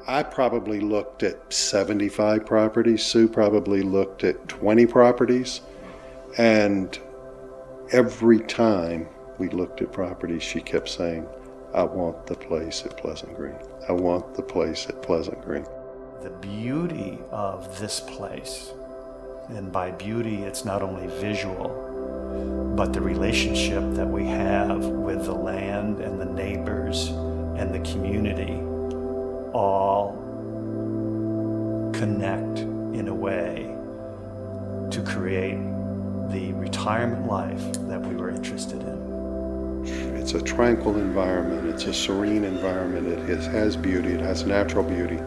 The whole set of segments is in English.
I probably looked at 75 properties. Sue probably looked at 20 properties. And every time we looked at properties, she kept saying, I want the place at Pleasant Green. I want the place at Pleasant Green. The beauty of this place, and by beauty it's not only visual, but the relationship that we have with the land and the neighbors and the community all connect in a way to create the retirement life that we were interested in. It's a tranquil environment, it's a serene environment, it has beauty, it has natural beauty.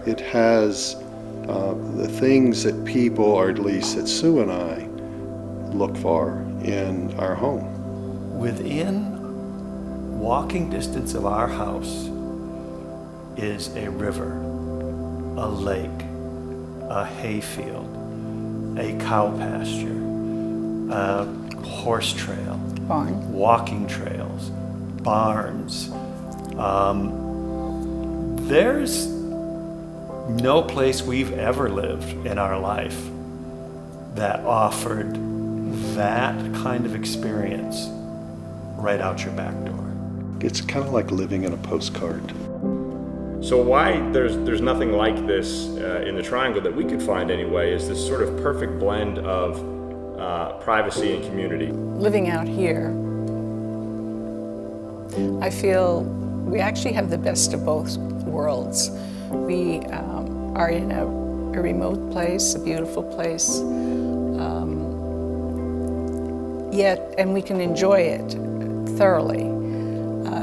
It has the things that people, or at least that Sue and I, look for in our home. Within walking distance of our house is a river, a lake, a hayfield, a cow pasture, a horse trail, barn, walking trails, barns. There's no place we've ever lived in our life that offered that kind of experience right out your back door. It's kind of like living in a postcard. So why there's nothing like this in the Triangle that we could find anyway is this sort of perfect blend of privacy and community. Living out here, I feel we actually have the best of both worlds. We are in a remote place, a beautiful place, and we can enjoy it thoroughly.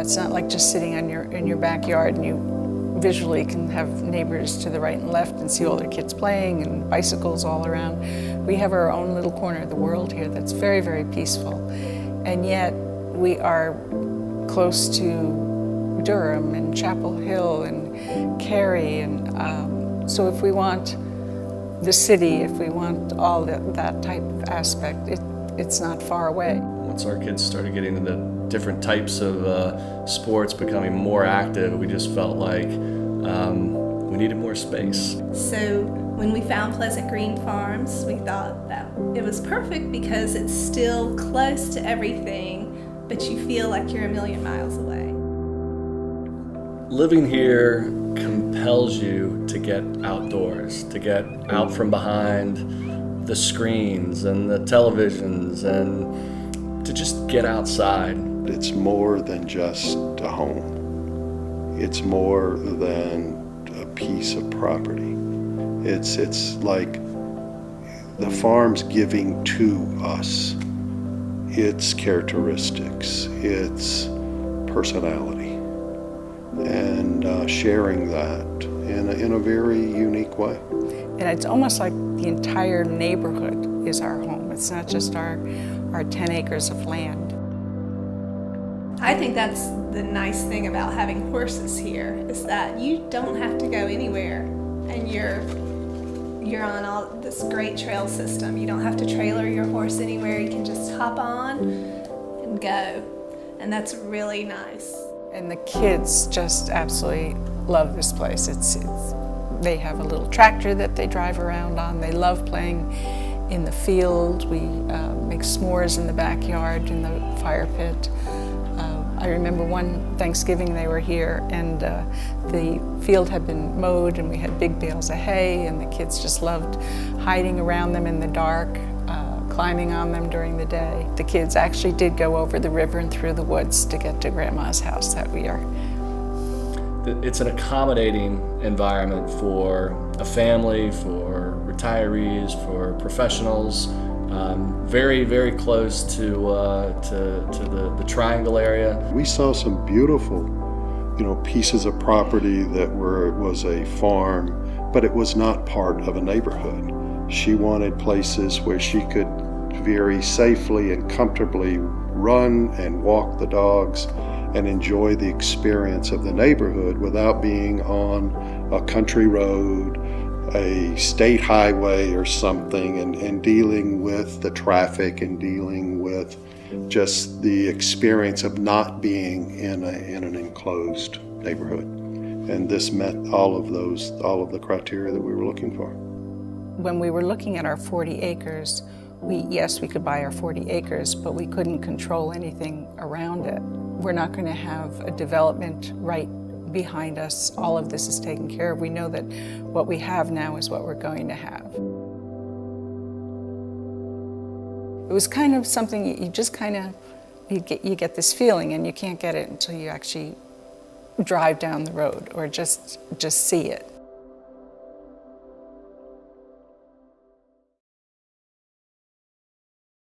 It's not like just sitting in your backyard and you visually can have neighbors to the right and left and see all their kids playing and bicycles all around. We have our own little corner of the world here that's very, very peaceful. And yet we are close to Durham and Chapel Hill and Cary. And so if we want the city, if we want all that type of aspect, it's not far away. Once our kids started getting into different types of sports, becoming more active, we just felt like we needed more space. So when we found Pleasant Green Farms, we thought that it was perfect because it's still close to everything, but you feel like you're a million miles away. Living here compels you to get outdoors, to get out from behind the screens and the televisions and to just get outside. It's more than just a home. It's more than a piece of property. It's like the farm's giving to us its characteristics, its personality, and sharing that in a very unique way. And it's almost like the entire neighborhood is our home. It's not just our 10 acres of land. I think that's the nice thing about having horses here, is that you don't have to go anywhere and you're on all this great trail system. You don't have to trailer your horse anywhere. You can just hop on and go. And that's really nice. And the kids just absolutely love this place. They have a little tractor that they drive around on. They love playing in the field. We make s'mores in the backyard in the fire pit. I remember one Thanksgiving they were here and the field had been mowed and we had big bales of hay and the kids just loved hiding around them in the dark, climbing on them during the day. The kids actually did go over the river and through the woods to get to Grandma's house that year. It's an accommodating environment for a family, for retirees, for professionals. Very, very close to the Triangle area. We saw some beautiful, pieces of property that was a farm, but it was not part of a neighborhood. She wanted places where she could very safely and comfortably run and walk the dogs and enjoy the experience of the neighborhood without being on a country road, a state highway or something, and dealing with the traffic and dealing with just the experience of not being in an enclosed neighborhood. And this met all of the criteria that we were looking for. When we were looking at our 40 acres, yes, we could buy our 40 acres, but we couldn't control anything around it. We're not going to have a development right behind us. All of this is taken care of. We know that what we have now is what we're going to have. It was kind of something you just kind of, you get this feeling, and you can't get it until you actually drive down the road or just see it.